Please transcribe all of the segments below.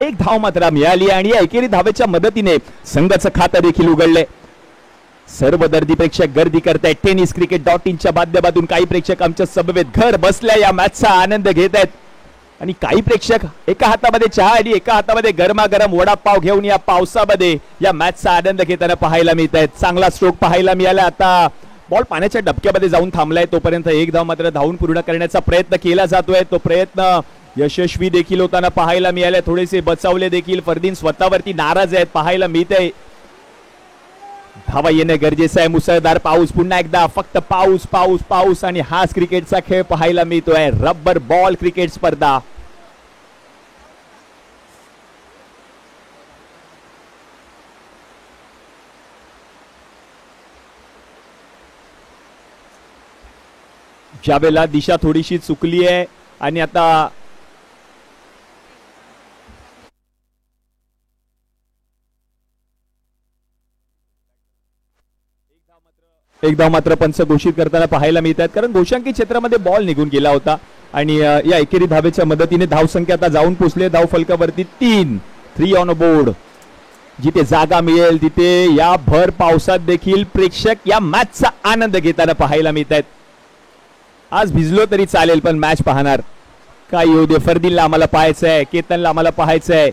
एक धाव मात्र मिळाली आणि या एकेरी धावेच्या मदतीने संघाचं खातं देखील उघडले. सर्व दर्दी प्रेक्षक गर्दी करतायत. tenniscricket.in माध्यमातून काही प्रेक्षक आमच्या समवेत घर बसल्या या मॅचचा आनंद घेत आहेत आणि काही प्रेक्षक एका हातामध्ये चहा आणि एका हातामध्ये गरमागरम वडापाव घेऊन या पावसामध्ये या मॅचचा आनंद घेताना पाहायला मिळत आहेत. चांगला स्ट्रोक पाहायला मिळाला. आता बॉल पाण्याच्या डबक्यामध्ये जाऊन थांबलाय. तोपर्यंत एक धाव मात्र धावून पूर्ण करण्याचा प्रयत्न केला जातोय. तो प्रयत्न यशस्वी देखील होताना पाहायला मिळाले. थोडेसे बचावले देखील. फरदीन स्वतःवरती नाराज आहेत पाहायला मिळतंय. धावा येणे गरजेचं आहे. मुसळधार पाऊस पुन्हा एकदा. फक्त पाऊस पाऊस पाऊस आणि हाच क्रिकेटचा खेळ पाहायला मिळतोय. रबर बॉल क्रिकेट स्पर्धा. ज्यावेळेला दिशा थोडीशी चुकली आहे आणि आता एक धाव मात्र पंच घोषित करताना पाहायला मिळतात. कारण गोशांकी क्षेत्रामध्ये बॉल निघून गेला होता आणि या एकेरी धावेच्या मदतीने धावसंख्या आता जाऊन पोहोचले धाव फलकावरती 3 ऑन बोर्ड. जिथे जागा मिळेल तिथे या भर पावसात देखील प्रेक्षक या मॅचचा आनंद घेताना पाहायला मिळत आहेत. आज भिजलो तरी चालेल पण मॅच पाहणार. काय येऊ दे. फरदीनला आम्हाला पाहायचंय. केतनला आम्हाला पाहायचंय.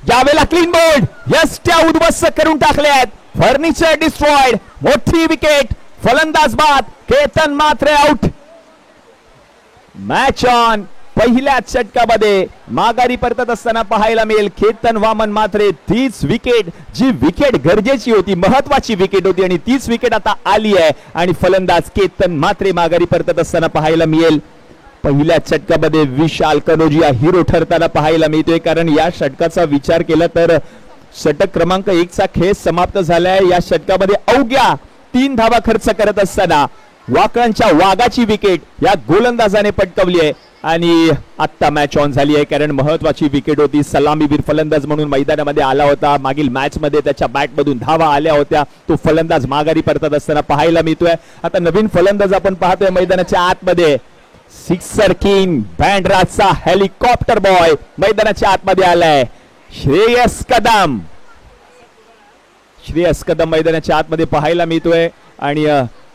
यावेळेला क्लीन बोल्ड. यष्ट्या उद्ध्वस्त करून टाकले आहेत. Furniture destroyed. मोठी विकेट. फलंदाज बाद. केतन मात्र आउट. Match on. पहिल्या षटकामध्ये माघारी परतत असताना पाहायला मिळेल केतन वामन मात्रे. तीच विकेट जी विकेट गरजेची होती, महत्वाची विकेट होती आणि तीच विकेट आता आली आहे आणि फलंदाज केतन मात्रे माघारी परतत असताना पाहायला मिळेल. पहिल्या षटकामध्ये विशाल कनोजिया हिरो ठरताना पाहायला मिळतोय. कारण या षटकाचा विचार केला तर षटक क्रमांक 1 चा खेळ समाप्त झालाय. या षटकामध्ये अवघ्या 3 धावा खर्च करत असताना वाकळांच्या वाघाची विकेट या गोलंदाजाने पटकावली आहे आणि आता मॅच ऑन झाली आहे. कारण महत्वाची विकेट होती. सलामीवीर फलंदाज म्हणून मैदानामध्ये आला होता. मागील मॅच मध्ये त्याच्या बॅट मधून धावा आल्या होत्या. तो फलंदाज माघारी परतत असताना पाहायला मिळतोय. आता नवीन फलंदाज आपण पाहतोय मैदानाच्या आतमध्ये. सिक्सर किंग बँड्राचा हेलिकॉप्टर बॉय मैदानाच्या आतमध्ये आलाय. श्रेयस कदम. श्रेयस कदम मैदानाच्या आतमध्ये पाहायला मिळतोय आणि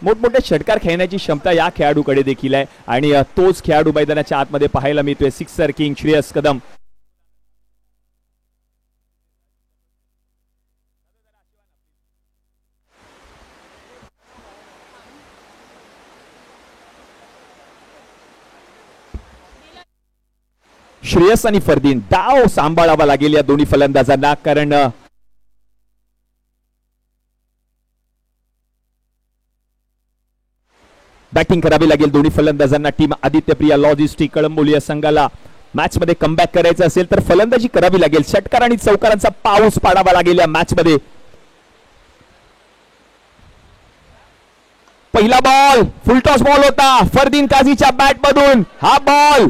मोठमोठे षटकार खेळण्याची क्षमता या खेळाडूकडे देखील आहे आणि तोच खेळाडू मैदानाच्या आतमध्ये पाहायला मिळतोय. Sixer king Shreyas Kadam. श्रेयस आणि फरदीन डाव सांभाळावा लागेल या दोन्ही फलंदाजांना. कारण बॅटिंग करावी लागेल दोन्ही फलंदाजांना. टीम आदित्यप्रिया लॉजिस्टिक कळंबोली या संघाला मॅच मध्ये कमबॅक करायचं असेल तर फलंदाजी करावी लागेल. षटकार आणि चौकारांचा पाऊस पाडावा लागेल या मॅच मध्ये. पहिला बॉल फुलटॉस बॉल होता फरदीन काझीच्या बॅट मधून. हा बॉल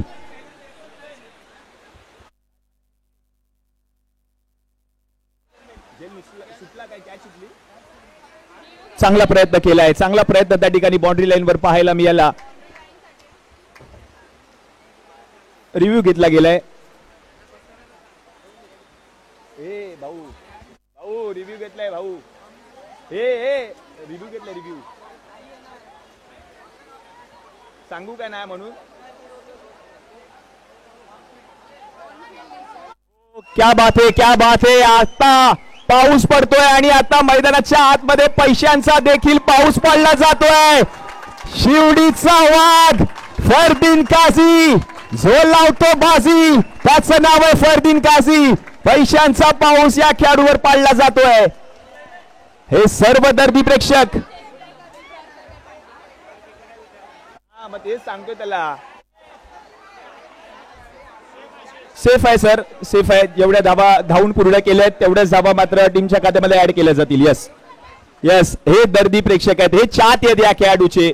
चांगला प्रयत्न केलाय. चांगला प्रयत्न त्या ठिकाणी बाउंड्री लाईन वर पाहायला मिळाला. रिव्ह्यू घेतला गेलाय. भाऊ भाऊ रिव्ह्यू घेतलाय भाऊ. रिव्ह्यू घेतलाय. रिव्ह्यू सांगू काय नाही म्हणून. क्या बात है क्या बात है. आता पाऊस पडतोय आणि आता मैदानाच्या आतमध्ये पैशांचा देखील पाऊस पडला जातोय. शिवडीचा वाघ फरदीन काझी जो लावतो बाजी त्याचं नाव आहे फरदीन काझी. पैशांचा पाऊस या खेळाडूवर पाडला जातोय. हे सर्व दर्दी प्रेक्षक मग तेच सांगतोय त्याला. सेफ आहे सर. सेफ आहे. जेवढ्या धावा धावून पूर्ण केल्या आहेत तेवढ्याच धावा मात्र टीमच्या खात्यामध्ये ऍड केल्या जातील. यस यस हे दर्दी प्रेक्षक आहेत. हे चाहते आहेत या खेळाडूचे.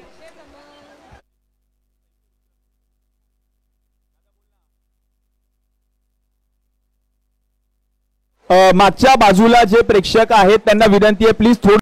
मागच्या बाजूला जे प्रेक्षक आहेत त्यांना विनंती आहे प्लीज थोडं